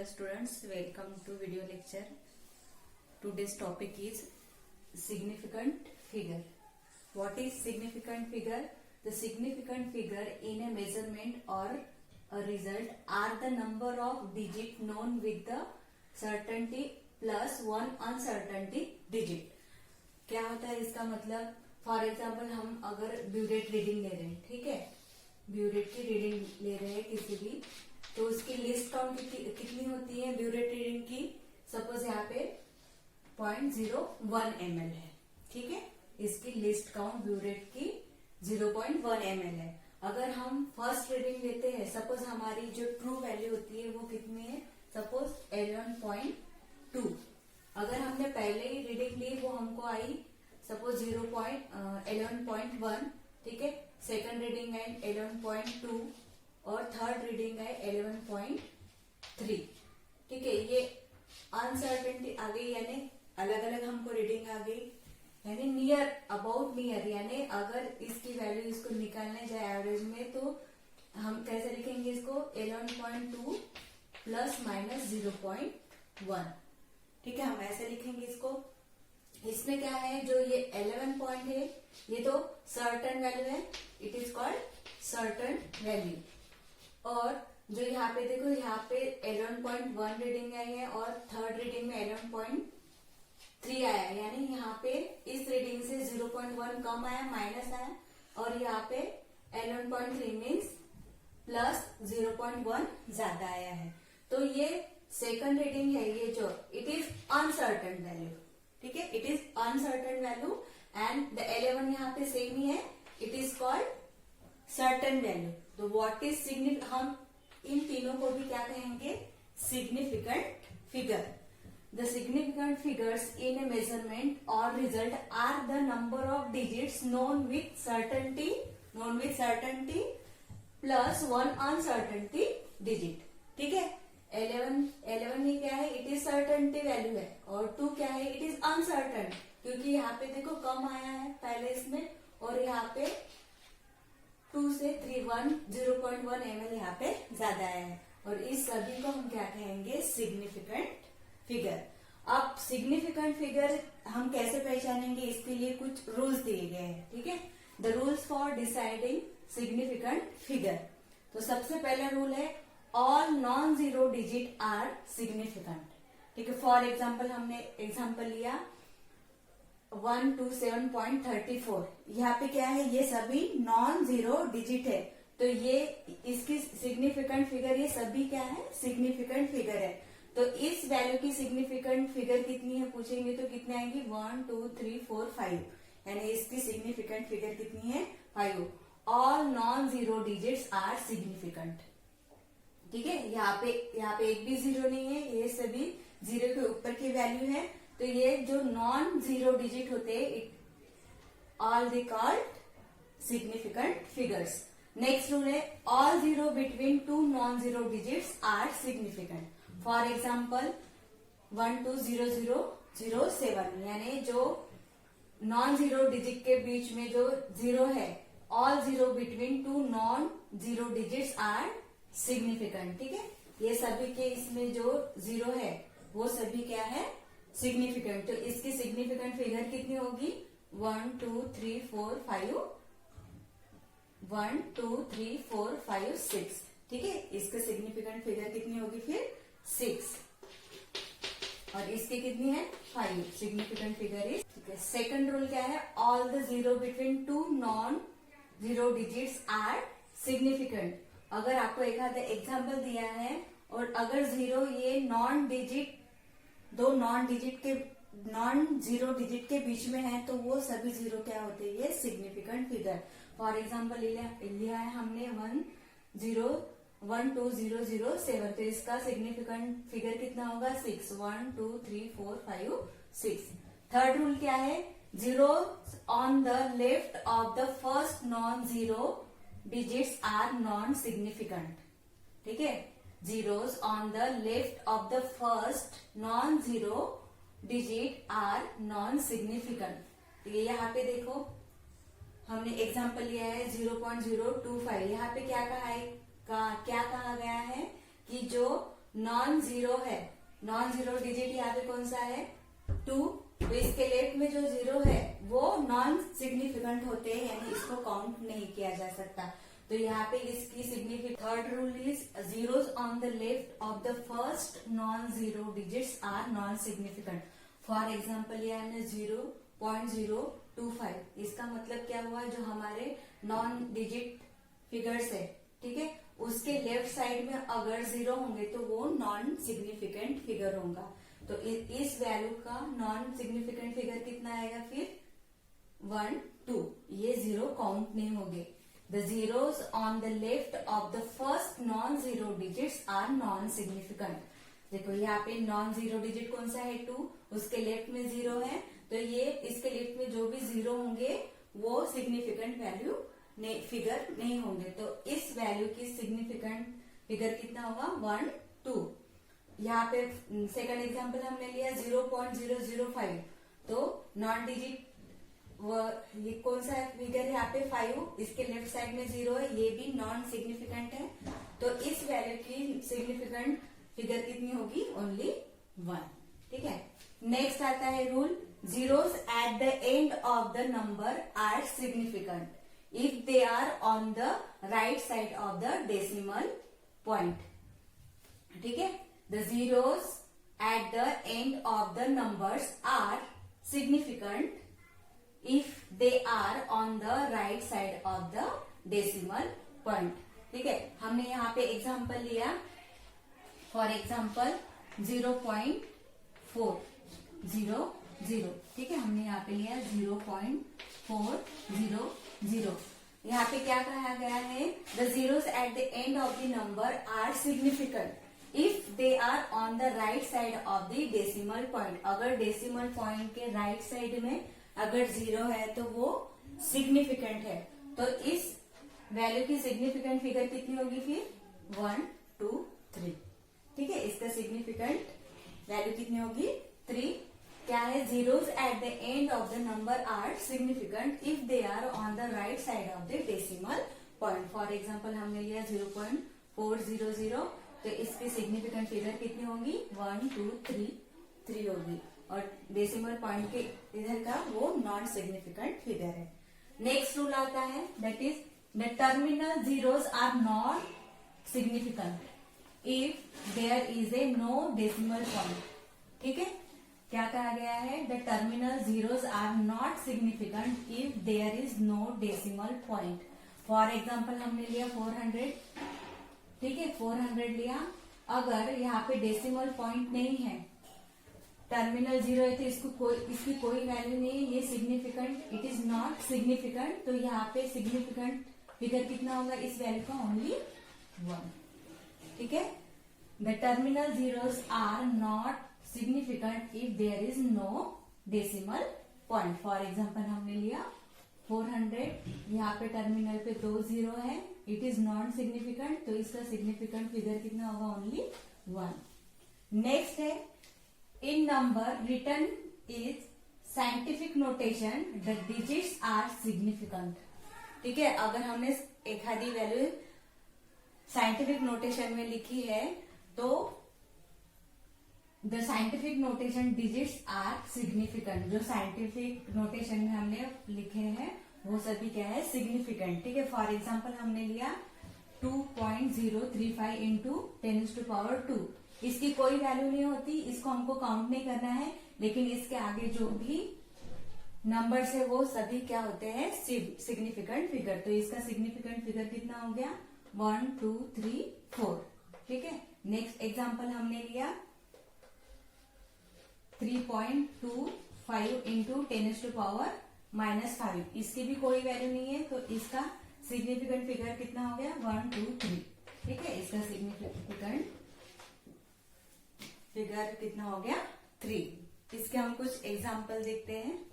Hello students, welcome to video lecture. Today's topic is significant figure. What is significant figure? The significant figure in a measurement or a result are the number of digit known with the certainty plus one uncertainty digit. क्या होता है इसका मतलब? For example हम अगर burette reading ले रहे हैं, ठीक है, ब्यूरेट की रीडिंग ले रहे हैं किसी भी, तो उसकी लिस्ट काउंट कितनी होती है ब्यूरेट रीडिंग की? सपोज यहाँ पे 0.01 ml है, ठीक है, इसकी लिस्ट काउंट ब्यूरेट की 0.1 ml है. अगर हम फर्स्ट रीडिंग लेते हैं, सपोज हमारी जो ट्रू वैल्यू होती है वो कितनी है? सपोज 11.2. अगर हमने पहले ही रीडिंग ली वो हमको आई सपोज 11.1, ठीक है, सेकंड रीडिंग है 11.2 और थर्ड रीडिंग है 11.3, ठीक है. ये अनसर्टेनिटी आ गई, यानी अलग अलग हमको रीडिंग आ गई, यानी नियर अबाउट नियर, यानी अगर इसकी वैल्यू इसको निकालने जाए एवरेज में तो हम कैसे लिखेंगे इसको? 11.2 प्लस माइनस 0.1, ठीक है, हम ऐसे लिखेंगे इसको. इसमें क्या है, जो ये 11 पॉइंट है ये तो सर्टन वैल्यू है, it is called certain value. और जो यहाँ पे देखो, यहाँ पे 11.1 रीडिंग आई है और थर्ड रीडिंग में 11.3 आया है, यानी यहाँ पे इस रीडिंग से 0.1 कम आया, माइनस आया, और यहाँ पे 11.3 मीन्स प्लस 0.1 ज्यादा आया है. तो ये सेकंड रीडिंग है, ये जो इट इज अनसर्टन वैल्यू, ठीक है, it is uncertain value. And the 11 यहाँ पे सेम ही है, it is called certain value. तो व्हाट इज सिग्निफिकेंट, हम इन तीनों को भी क्या कहेंगे? Significant figure. The significant figures in a measurement और result are the number of digits known with certainty plus one uncertainty digit, ठीक है. 11 ही क्या है? इट इज सर्टेनिटी वैल्यू है, और 2 क्या है? इट इज अनसर्टन, क्योंकि यहाँ पे देखो कम आया है पहले इसमें, और यहाँ पे 2 से 0.1 ml यहाँ पे ज्यादा आया है, और इस सभी को हम क्या कहेंगे? Significant figure. अब सिग्निफिकेंट फिगर हम कैसे पहचानेंगे? इसके लिए कुछ रूल्स दिए गए हैं, ठीक है. The rules for deciding significant figure. तो सबसे पहला रूल है all non zero digit are significant, ठीक है. फॉर एग्जाम्पल हमने एग्जाम्पल लिया 127.34, यहाँ पे क्या है? ये सभी नॉन जीरो डिजिट है, तो ये इसकी सिग्निफिकेंट फिगर, ये सभी क्या है? सिग्निफिकेंट फिगर है. तो इस वैल्यू की सिग्निफिकेंट फिगर कितनी है पूछेंगे तो कितने आएंगी? 1 2 3 4 5, यानी इसकी सिग्निफिकेंट फिगर कितनी है? 5. All non zero digits are significant, ठीक है. यहाँ पे एक भी जीरो नहीं है, ये सभी जीरो के ऊपर की वैल्यू है. तो ये जो नॉन जीरो डिजिट होते हैं, all they called significant figures. Next rule है all zero between two non zero digits are significant. For example 120007, यानी जो नॉन जीरो डिजिट के बीच में जो जीरो है, all zero between two non zero digits are significant, ठीक है. ये सभी के इसमें जो जीरो है वो सभी क्या है? सिग्निफिकेंट. तो इसकी सिग्निफिकेंट फिगर कितनी होगी? 1 2 3 4 5 1 2 3 4 5 6, ठीक है. इसके सिग्निफिकेंट फिगर कितनी होगी फिर? 6. और इसकी कितनी है? 5. सिग्निफिकेंट फिगर इज, ठीक है. सेकंड रूल क्या है? All the zero between two non zero digits are significant. अगर आपको एक आधा एग्जाम्पल दिया है और अगर जीरो ये दो नॉन जीरो डिजिट के बीच में है, तो वो सभी जीरो क्या होते हैं? ये सिग्निफिकेंट फिगर. फॉर एग्जाम्पल लिया है हमने 12007, तो इसका सिग्निफिकेंट फिगर कितना होगा? 6. 1 2 3 4 5 6. थर्ड रूल क्या है? Zero on the left of the first non zero digits are non significant, ठीक है. Zeros on the left of the first non zero digit are non significant. तो ये यहाँ पे देखो हमने एग्जाम्पल लिया है 0.025. यहाँ पे क्या कहा गया है कि जो नॉन जीरो है, नॉन जीरो डिजिट यहाँ पे कौन सा है 2, तो इसके लेफ्ट में जो जीरो है वो नॉन सिग्निफिकेंट होते हैं, यानी इसको काउंट नहीं किया जा सकता। तो यहाँ पे इसकी significant third rule is zeros on the left of the first non zero digits are non significant. For example ये हमने 0.025, इसका मतलब क्या हुआ, जो हमारे नॉन डिजिट फिगर्स है, ठीक है, उसके लेफ्ट साइड में अगर जीरो होंगे तो वो नॉन सिग्निफिकेंट फिगर होगा। तो इस वैल्यू का नॉन सिग्निफिकेंट फिगर कितना आएगा फिर 1, 2, ये जीरो काउंट नहीं होंगे। The zeros on the left of the first non zero digits are non significant. देखो यहाँ पे नॉन जीरो डिजिट कौन सा है 2, उसके लेफ्ट में जीरो है, तो ये इसके लेफ्ट में जो भी जीरो होंगे वो सिग्निफिकेंट वैल्यू फिगर नहीं होंगे। तो इस वैल्यू की सिग्निफिकेंट फिगर कितना होगा 1, 2। यहाँ पे सेकंड एग्जांपल हमने लिया 0.005, तो नॉन डिजिट ये कौन सा फिगर है यहाँ पे 5, इसके लेफ्ट साइड में जीरो है, ये भी नॉन सिग्निफिकेंट है। तो इस वैल्यू की सिग्निफिकेंट फिगर कितनी होगी ओनली 1, ठीक है। नेक्स्ट आता है rule, zeros at the end of the number are significant if they are on the right side of the decimal point, ठीक है। The zeros at the end of the numbers are significant if they are on the right side of the decimal point, ठीक है। हमने यहाँ पे example लिया, for example 0.400, ठीक है, हमने यहाँ पे लिया 0.400। यहाँ पे क्या कहा गया है, the zeros at the end of the number are significant if they are on the right side of the decimal point. अगर डेसिमल पॉइंट के राइट साइड में अगर जीरो है तो वो सिग्निफिकेंट है। तो इस वैल्यू की सिग्निफिकेंट फिगर कितनी होगी फिर 1, 2, 3, ठीक है। इसका सिग्निफिकेंट वैल्यू कितनी होगी 3। क्या है, zeros at the end of the number are significant if they are on the right side of the decimal point. For example हमने लिया 0.400, तो इसकी सिग्निफिकेंट फिगर कितनी होगी 1, 2, 3 होगी, और डेसिमल पॉइंट के इधर का वो नॉन सिग्निफिकेंट फिगर है। नेक्स्ट रूल आता है, that is the terminal zeros are not significant if there is a no decimal point, ठीक है। क्या कहा गया है, the terminal zeros are not significant if there is no decimal point. For example हमने लिया 400, ठीक है, 400 लिया, अगर यहाँ पे डेसिमल पॉइंट नहीं है, टर्मिनल जीरो है, तो इसकी कोई वैल्यू नहीं है, ये significant, it is not significant. तो यहाँ पे सिग्निफिकेंट फिगर कितना होगा इस वैल्यू का ओनली 1, ठीक है। The terminal zeros are not significant if there is no decimal point. For example हमने लिया 400, यहाँ पे टर्मिनल पे 2 जीरो है, इट इज नॉन सिग्निफिकेंट, तो इसका सिग्निफिकेंट फिगर कितना होगा ओनली 1। नेक्स्ट है, in number return is scientific notation the digits are significant, ठीक है। अगर हमने एक आधी वैल्यू साइंटिफिक नोटेशन में लिखी है तो the scientific notation digits are significant, जो साइंटिफिक नोटेशन में हमने लिखे हैं वो सभी क्या है सिग्निफिकेंट, ठीक है। फॉर एग्जाम्पल हमने लिया 2.035 इंटू 10⁻², इसकी कोई वैल्यू नहीं होती, इसको हमको काउंट नहीं करना है, लेकिन इसके आगे जो भी नंबर्स है वो सभी क्या होते हैं सिग्निफिकेंट फिगर। तो इसका सिग्निफिकेंट फिगर कितना हो गया 1, 2, 3, 4, ठीक है। नेक्स्ट एग्जाम्पल हमने लिया 3.25 इंटू 10⁻⁻5, इसकी भी कोई वैल्यू नहीं है, तो इसका सिग्निफिकेंट फिगर कितना हो गया 1, 2, 3, ठीक है। इसका सिग्निफिकेंट फिगर कितना हो गया 3। इसके हम कुछ एग्जाम्पल देखते हैं।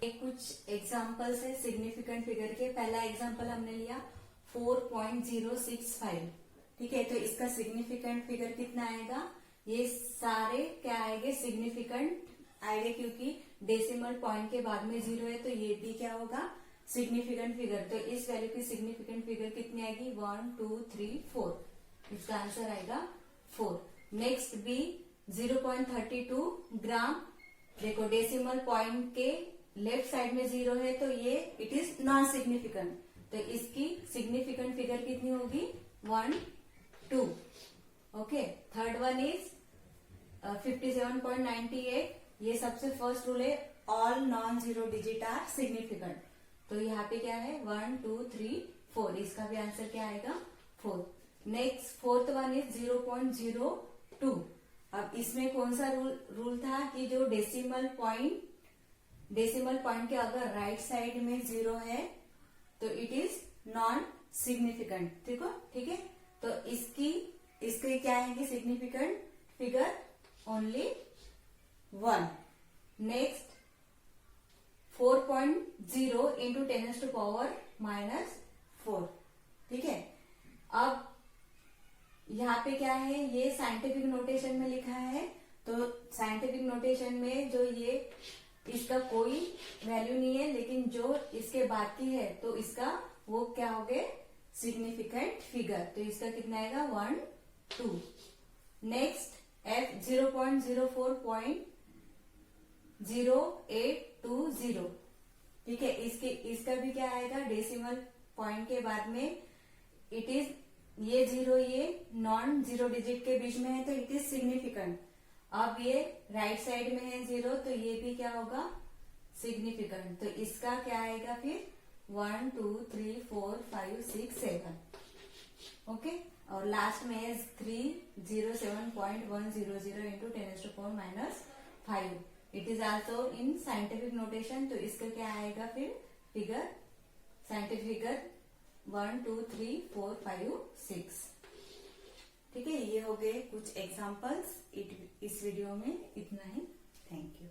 कुछ एग्जाम्पल्स है सिग्निफिकेंट फिगर के। पहला एग्जाम्पल हमने लिया 4.065, ठीक है, तो इसका सिग्निफिकेंट फिगर कितना आएगा, ये सारे क्या आएंगे सिग्निफिकेंट आएंगे, क्योंकि डेसिमल पॉइंट के बाद में जीरो है, तो ये भी क्या होगा सिग्निफिकेंट फिगर। तो इस वैल्यू की सिग्निफिकेंट फिगर कितनी आएगी 1, 2, 3, 4, इसका आंसर आएगा 4। नेक्स्ट बी 0.32 ग्राम। देखो डेसिमल पॉइंट के लेफ्ट साइड में 0 है तो ये इट इज नॉन सिग्निफिकेंट, तो इसकी सिग्निफिकेंट फिगर कितनी होगी 1, 2। Okay, third one is 57.98। ये सबसे फर्स्ट रूल है, all non zero digit are significant. तो यहाँ पे क्या है 1, 2, 3, 4, इसका भी आंसर क्या आएगा 4। Next fourth one is 0.02। अब इसमें कौन सा रूल था कि जो डेसिमल पॉइंट के अगर राइट साइड में 0 है तो इट इज नॉन सिग्निफिकेंट। ठीक है, तो इसके क्या आएंगे significant figure only 1। Next 4.0 into 10⁻⁻⁴। ठीक है, अब यहाँ पे क्या है, ये साइंटिफिक नोटेशन में लिखा है, तो साइंटिफिक नोटेशन में जो ये इसका कोई वैल्यू नहीं है, लेकिन जो इसके बाद की है तो इसका वो क्या हो गए सिग्निफिकेंट फिगर। तो इसका कितना आएगा 1, 2। Next F 0.04.0820। ठीक है, इसका भी क्या आएगा डेसिमल पॉइंट के बाद में इट इज ये 0 ये नॉन जीरो डिजिट के बीच में है तो इट इज सिग्निफिकेंट। अब ये राइट साइड में है 0 तो ये भी क्या होगा सिग्निफिकेंट। तो इसका क्या आएगा फिर 1, 2, 3, 4, 5, 6, 7। ओके, और लास्ट में है 307.100 into 10⁻⁻⁵। It is also in scientific notation. तो इसका क्या आएगा फिर फिगर साइंटिफिक फिगर 1, 2, 3, 4, 5, 6। ठीक है, ये हो गए कुछ एग्जाम्पल्स। इस वीडियो में इतना ही। Thank you.